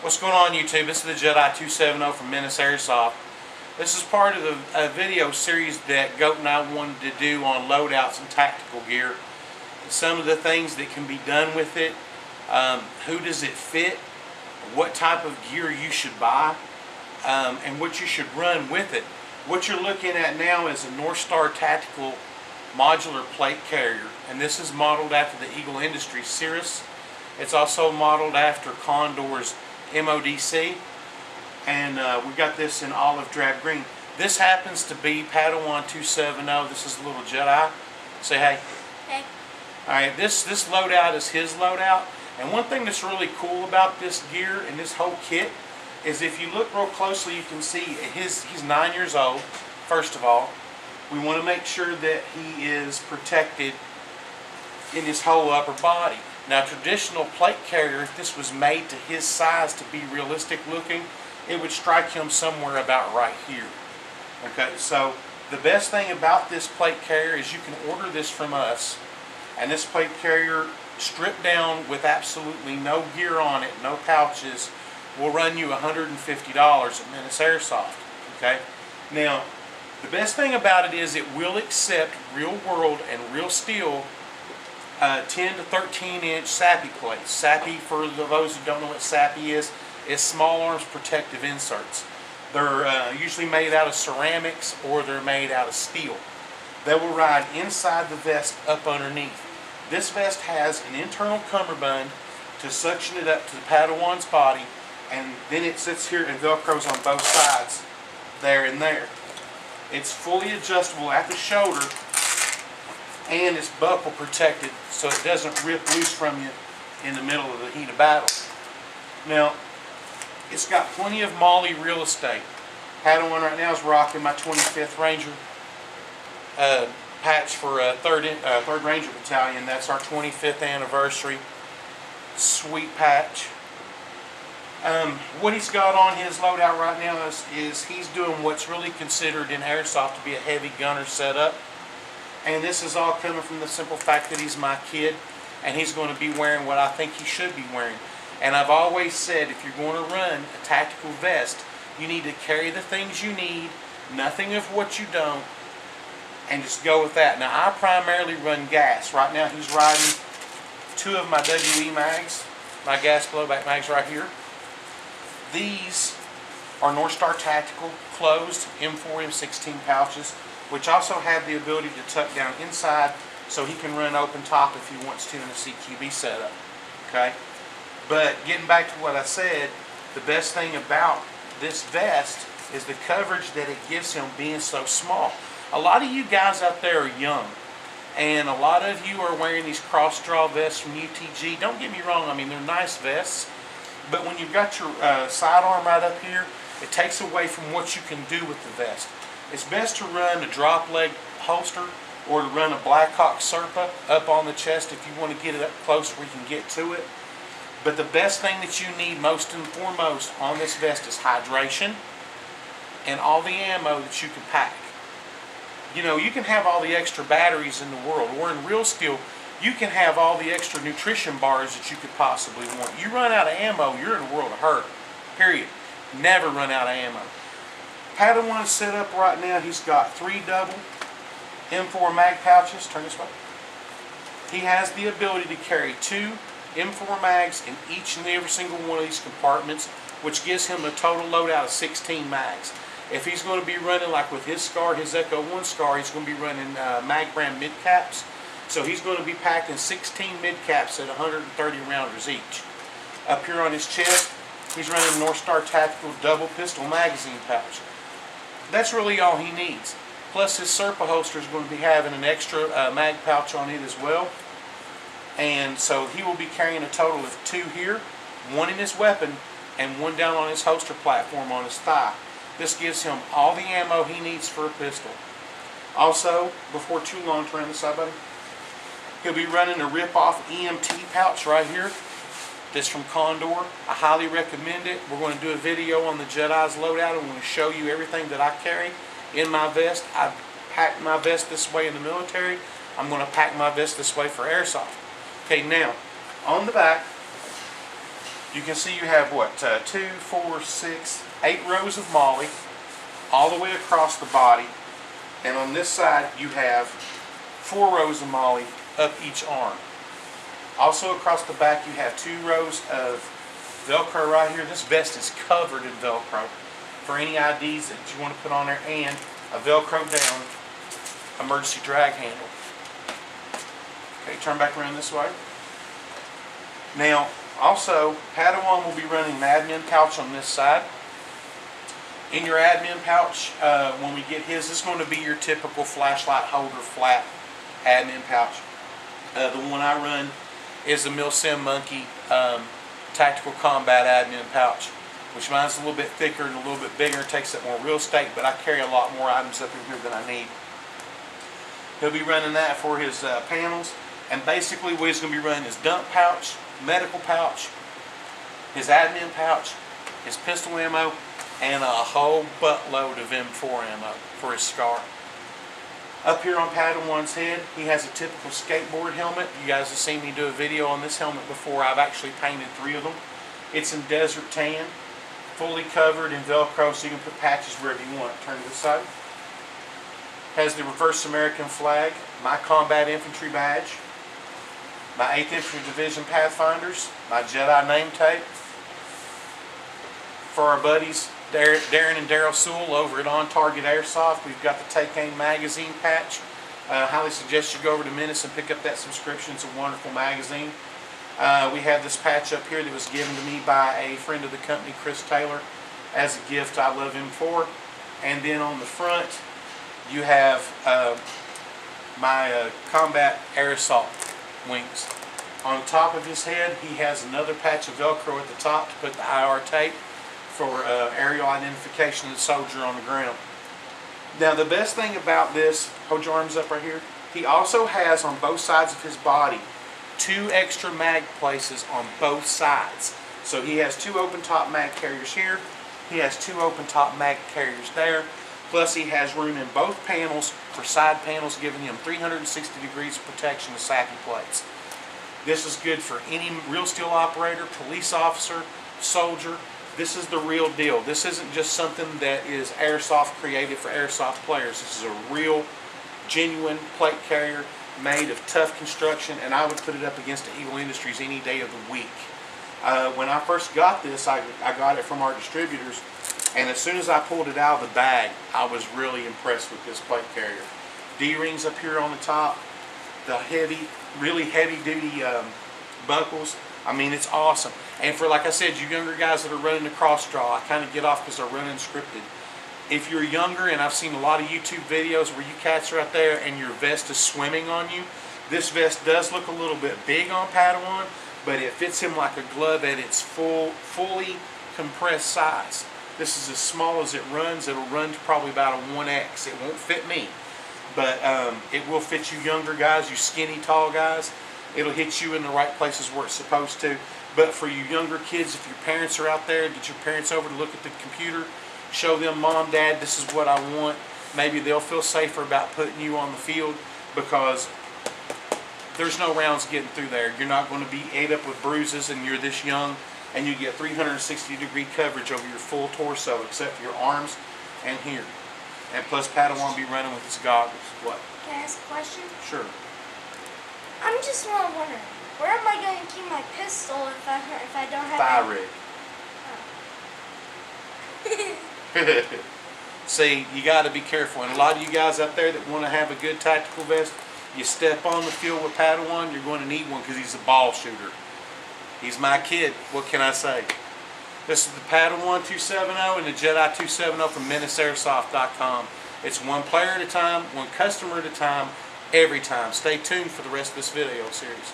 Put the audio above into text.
What's going on, YouTube? This is the Jedi 270 from Menace Airsoft. This is part of a video series that Goat and I wanted to do on loadouts and tactical gear. Some of the things that can be done with it, who does it fit, what type of gear you should buy, and what you should run with it. What you're looking at now is a Northstar tactical modular plate carrier, and this is modeled after the Eagle Industries Cirrus. It's also modeled after Condor's MODC, and we've got this in olive drab green. This happens to be Padawan 270. This is a little Jedi. Say hey. Hey. Alright, this loadout is his loadout, and one thing that's really cool about this gear and this whole kit is if you look real closely, you can see he's 9 years old. First of all, we want to make sure that he is protected in his whole upper body. Now, traditional plate carrier, if this was made to his size to be realistic looking, it would strike him somewhere about right here. Okay, so the best thing about this plate carrier is you can order this from us, and this plate carrier, stripped down with absolutely no gear on it, no pouches, will run you $150 at Menace Airsoft. Okay, now the best thing about it is it will accept real world and real steel 10 to 13 inch SAPI plates. SAPI, for those who don't know what SAPI is small arms protective inserts. They're usually made out of ceramics or they're made out of steel. They will ride inside the vest up underneath. This vest has an internal cummerbund to suction it up to the Padawan's body, and then it sits here and velcros on both sides, there and there. It's fully adjustable at the shoulder, and it's buckle protected so it doesn't rip loose from you in the middle of the heat of battle. Now, it's got plenty of MOLLE real estate. Padawan right now is rocking my 25th Ranger patch for 3rd Ranger Battalion. That's our 25th anniversary. Sweet patch. What he's got on his loadout right now is he's doing what's really considered in airsoft to be a heavy gunner setup. And this is all coming from the simple fact that he's my kid, and he's going to be wearing what I think he should be wearing. And I've always said, if you're going to run a tactical vest, you need to carry the things you need, nothing of what you don't, and just go with that. Now, I primarily run gas. Right now, he's riding 2 of my WE mags, my gas blowback mags right here. These are Northstar Tactical closed M4, M16 pouches, which also have the ability to tuck down inside so he can run open top if he wants to in a CQB setup. Okay? But getting back to what I said, the best thing about this vest is the coverage that it gives him being so small. A lot of you guys out there are young, and a lot of you are wearing these cross-draw vests from UTG. Don't get me wrong, I mean, they're nice vests, but when you've got your sidearm right up here, it takes away from what you can do with the vest. It's best to run a drop leg holster or to run a Blackhawk Serpa up on the chest if you want to get it up close where you can get to it. But the best thing that you need most and foremost on this vest is hydration and all the ammo that you can pack. You know, you can have all the extra batteries in the world, or in real steel, you can have all the extra nutrition bars that you could possibly want. You run out of ammo, you're in a world of hurt. Period. Never run out of ammo. Padawan set up right now, he's got 3 double M4 mag pouches. Turn this way. He has the ability to carry 2 M4 mags in each and every single one of these compartments, which gives him a total loadout of 16 mags. If he's going to be running like with his SCAR, his Echo 1 SCAR, he's going to be running mag brand mid caps. So he's going to be packing 16 mid caps at 130 rounders each. Up here on his chest, he's running Northstar Tactical double pistol magazine pouch. That's really all he needs. Plus his Serpa holster is going to be having an extra mag pouch on it as well. And so he will be carrying a total of 2 here, 1 in his weapon, and 1 down on his holster platform on his thigh. This gives him all the ammo he needs for a pistol. Also, before too long, turn this side, buddy. He'll be running a rip-off EMT pouch right here. This from Condor. I highly recommend it. We're going to do a video on the Jedi's loadout. I'm going to show you everything that I carry in my vest. I pack my vest this way in the military. I'm going to pack my vest this way for airsoft. Okay, now, on the back, You can see you have what, 2, 4, 6, 8 rows of MOLLE all the way across the body. And on this side you have 4 rows of MOLLE up each arm. Also across the back you have 2 rows of Velcro right here. This vest is covered in Velcro for any IDs that you want to put on there, and a Velcro down emergency drag handle. Okay, turn back around this way. Now, also, Padawan will be running an admin pouch on this side. In your admin pouch, when we get his, it's going to be your typical flashlight holder flat admin pouch. The one I run is the Milsim Monkey Tactical Combat admin pouch, which mine's a little bit thicker and a little bit bigger. It takes up more real estate, but I carry a lot more items up in here than I need. He'll be running that for his panels, and basically what he's going to be running is dump pouch, medical pouch, his admin pouch, his pistol ammo, and a whole buttload of M4 ammo for his SCAR. Up here on Padawan's head, he has a typical skateboard helmet. You guys have seen me do a video on this helmet before. I've actually painted 3 of them. It's in desert tan, fully covered in Velcro, so you can put patches wherever you want. Turn to this side. Has the reverse American flag, my combat infantry badge, my 8th Infantry Division Pathfinders, my Jedi name tape. For our buddies Darren and Daryl Sewell over at On Target Airsoft, we've got the Take Aim magazine patch. I highly suggest you go over to Menace and pick up that subscription. It's a wonderful magazine. We have this patch up here that was given to me by a friend of the company, Chris Taylor, as a gift. I love him for. And then on the front, you have my combat air assault wings. On top of his head, he has another patch of Velcro at the top to put the IR tape for aerial identification of the soldier on the ground. Now the best thing about this, hold your arms up right here, he also has on both sides of his body 2 extra mag places on both sides. So he has 2 open top mag carriers here, he has 2 open top mag carriers there, plus he has room in both panels for side panels, giving him 360 degrees of protection to SAPI plates. This is good for any real steel operator, police officer, soldier. This is the real deal. This isn't just something that is airsoft created for airsoft players. This is a real, genuine plate carrier made of tough construction, and I would put it up against the Eagle Industries any day of the week. When I first got this, I got it from our distributors, and as soon as I pulled it out of the bag, I was really impressed with this plate carrier. D-rings up here on the top, the heavy, really heavy-duty buckles. I mean, it's awesome. And for, like I said, you younger guys that are running the cross draw, I kind of get off because they're running scripted. If you're younger, and I've seen a lot of YouTube videos where you cats are out there and your vest is swimming on you, this vest does look a little bit big on Padawan, but it fits him like a glove at its fully compressed size. This is as small as it runs. It'll run to probably about a 1X. It won't fit me, but it will fit you younger guys, you skinny, tall guys. It'll hit you in the right places where it's supposed to. But for you younger kids, if your parents are out there, get your parents over to look at the computer, show them, Mom, Dad, this is what I want. Maybe they'll feel safer about putting you on the field, because there's no rounds getting through there. You're not going to be ate up with bruises, and you're this young, and you get 360-degree coverage over your full torso, except for your arms and here. And plus, Padawan will be running with his goggles. What? Can I ask a question? Sure. I'm just wondering, where am I going to keep my pistol if I don't have Thigh rig. Oh. See, you got to be careful. And a lot of you guys out there that want to have a good tactical vest, you step on the field with Padawan, you're going to need one because he's a ball shooter. He's my kid. What can I say? This is the Padawan 270 and the Jedi 270 from MenaceAirsoft.com. It's one player at a time, one customer at a time, every time. Stay tuned for the rest of this video series.